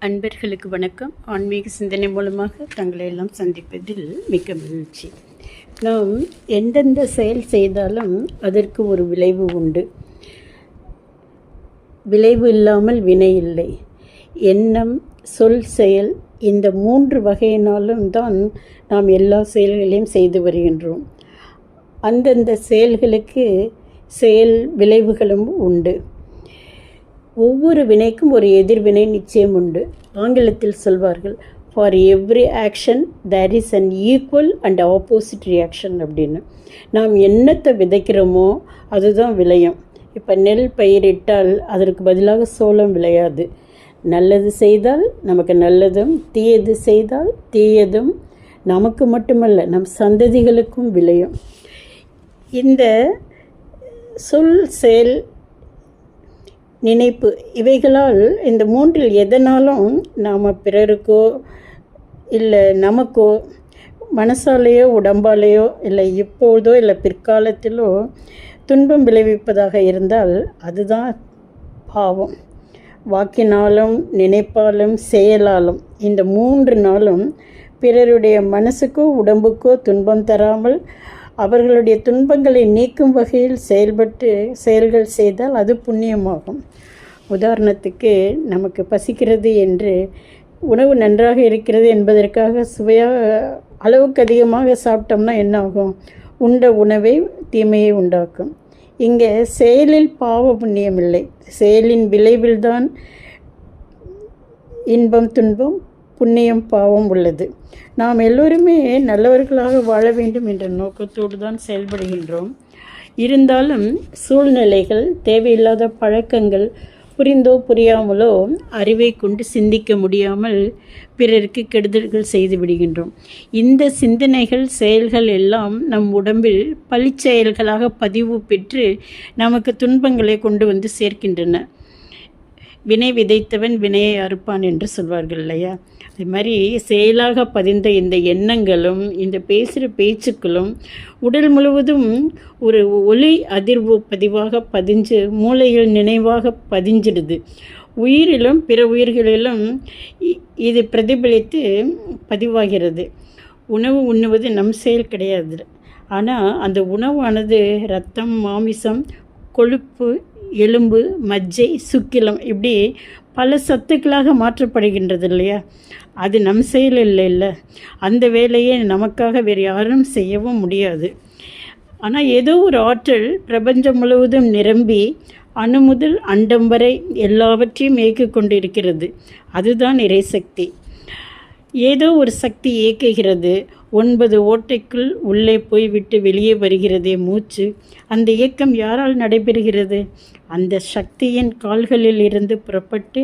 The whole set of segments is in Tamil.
அன்பர்களுக்கு வணக்கம். ஆன்மீக சிந்தனை மூலமாக தங்களை எல்லாம் சந்திப்பதில் மிக்க மகிழ்ச்சி. நாம் எந்தெந்த செயல் செய்தாலும் அதற்கு ஒரு விளைவு உண்டு. விளைவு இல்லாமல் வினை இல்லை. எண்ணம், சொல், செயல் இந்த 3 வகையினாலும் தான் நாம் எல்லா செயல்களையும் செய்து வருகின்றோம். அந்தந்த செயல்களுக்கு செயல் விளைவுகளும் உண்டு. ஒவ்வொரு வினைக்கும் ஒரு எதிர்வினை நிச்சயம் உண்டு. ஆங்கிலத்தில் சொல்வார்கள், for every action there is an equal and opposite reaction அப்படின்னு. நாம் என்னத்தை விதைக்கிறோமோ அதுதான் விளையும். இப்போ நெல் பயிரிட்டால் அதற்கு பதிலாக சோளம் விளையாது. நல்லது செய்தால் நமக்கு நல்லதும், தீயது செய்தால் தீயதும் நமக்கு மட்டுமல்ல நம் சந்ததிகளுக்கும் விளையும். இந்த சொல், செயல், நினைப்பு இவைகளால் இந்த 3 எதனாலும் நாம் பிறருக்கோ இல்லை நமக்கோ மனசாலேயோ உடம்பாலேயோ இல்லை இப்போதோ இல்லை பிற்காலத்திலோ துன்பம் விளைவிப்பதாக இருந்தால் அதுதான் பாவம். வாக்கினாலும் நினைப்பாலும் செயலாலும் இந்த 3 நாளும் பிறருடைய மனசுக்கோ உடம்புக்கோ துன்பம் தராமல் அவர்களுடைய துன்பங்களை நீக்கும் வகையில் செயல்கள் செய்தால் அது புண்ணியமாகும். உதாரணத்துக்கு, நமக்கு பசிக்கிறது என்று உணவு நன்றாக இருக்கிறது என்பதற்காக அளவுக்கு அதிகமாக சாப்பிட்டோம்னா என்ன ஆகும்? உண்ட உணவை தீமையை உண்டாக்கும். இங்கே செயலில் பாவ புண்ணியம் இல்லை. செயலின் விளைவில்தான் இன்பம், துன்பம், புண்ணியம், பாவம் உள்ளது. நாம் எல்லோருமே நல்லவர்களாக வாழ வேண்டும் என்ற நோக்கத்தோடு தான் செயல்படுகின்றோம். இருந்தாலும் சூழ்நிலைகள், தேவையில்லாத பழக்கங்கள், புரிந்தோ புரியாமலோ அறிவை கொண்டு சிந்திக்க முடியாமல் பிறருக்கு கெடுதல்கள் செய்து விடுகின்றோம். இந்த சிந்தனைகள், செயல்கள் எல்லாம் நம் உடம்பில் பழிச்செயல்களாக பதிவு பெற்று நமக்கு துன்பங்களை கொண்டு வந்து சேர்க்கின்றன. வினை விதைத்தவன் வினையை அறுப்பான் என்று சொல்வார்கள் இல்லையா? அது மாதிரி செயலாக பதிந்த இந்த எண்ணங்களும் இந்த பேசுகிற பேச்சுக்களும் உடல் முழுவதும் ஒரு ஒலி அதிர்வு பதிவாக பதிஞ்சு மூளையில் நினைவாக பதிஞ்சிடுது. உயிரிலும் பிற உயிர்களிலும் இது பிரதிபலித்து பதிவாகிறது. உணவு உண்ணுவது நம் செயல் கிடையாது. ஆனால் அந்த உணவானது இரத்தம், மாமிசம், கொழுப்பு, எலும்பு, மஜ்ஜை, சுக்கிலம் இப்படி பல சத்துக்களாக மாற்றப்படுகின்றது இல்லையா? அது நம் செயல் இல்லை. அந்த வேலையை நமக்காக வேறு யாரும் செய்யவும் முடியாது. ஆனால் ஏதோ ஒரு ஆற்றல் பிரபஞ்சம் முழுவதும் நிரம்பி அணு முதல் அண்டம் வரை எல்லாவற்றையும் இயக்கிக் கொண்டிருக்கிறது. அதுதான் இறைசக்தி. ஏதோ ஒரு சக்தி இயக்குகிறது. 9 ஓட்டைக்குள் உள்ளே போய்விட்டு வெளியே வருகிறதே மூச்சு. அந்த இயக்கம் யாரால் நடைபெறுகிறது? அந்த சக்தியின் கால்களில் இருந்து புறப்பட்டு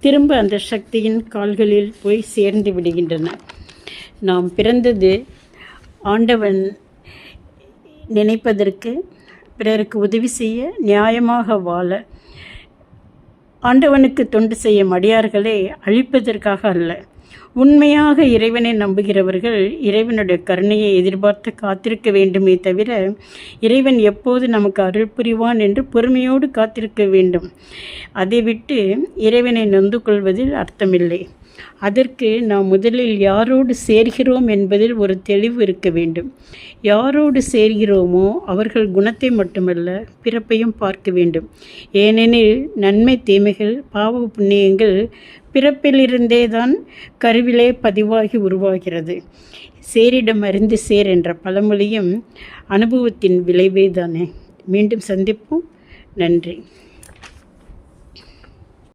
திரும்ப அந்த சக்தியின் கால்களில் போய் சேர்ந்து விடுகின்றன. நாம் பிறந்தது ஆண்டவன் நினைப்பதற்கு, பிறருக்கு உதவி செய்ய, நியாயமாக வாழ, ஆண்டவனுக்கு தொண்டு செய்யும் அடியார்களை அழிப்பதற்காக அல்ல. உண்மையாக இறைவனை நம்புகிறவர்கள் இறைவனுடைய கருணையை எதிர்பார்த்து காத்திருக்க வேண்டுமே தவிர இறைவன் எப்போது நமக்கு அருள் புரிவான் என்று பொறுமையோடு காத்திருக்க வேண்டும். அதை விட்டு இறைவனை நொந்து கொள்வதில் அர்த்தமில்லை. அதற்கு நாம் முதலில் யாரோடு சேர்கிறோம் என்பதில் ஒரு தெளிவு இருக்க வேண்டும். யாரோடு சேர்கிறோமோ அவர்கள் குணத்தை மட்டுமல்ல பிறப்பையும் பார்க்க வேண்டும். ஏனெனில் நன்மை, தீமைகள், பாவ புண்ணியங்கள் பிறப்பிலிருந்தே தான் கருவிலே பதிவாகி உருவாகிறது. சேரிடம் அறிந்து சேர் என்ற பழமொழியும் அனுபவத்தின் விளைவே தானே. மீண்டும் சந்திப்போம். நன்றி.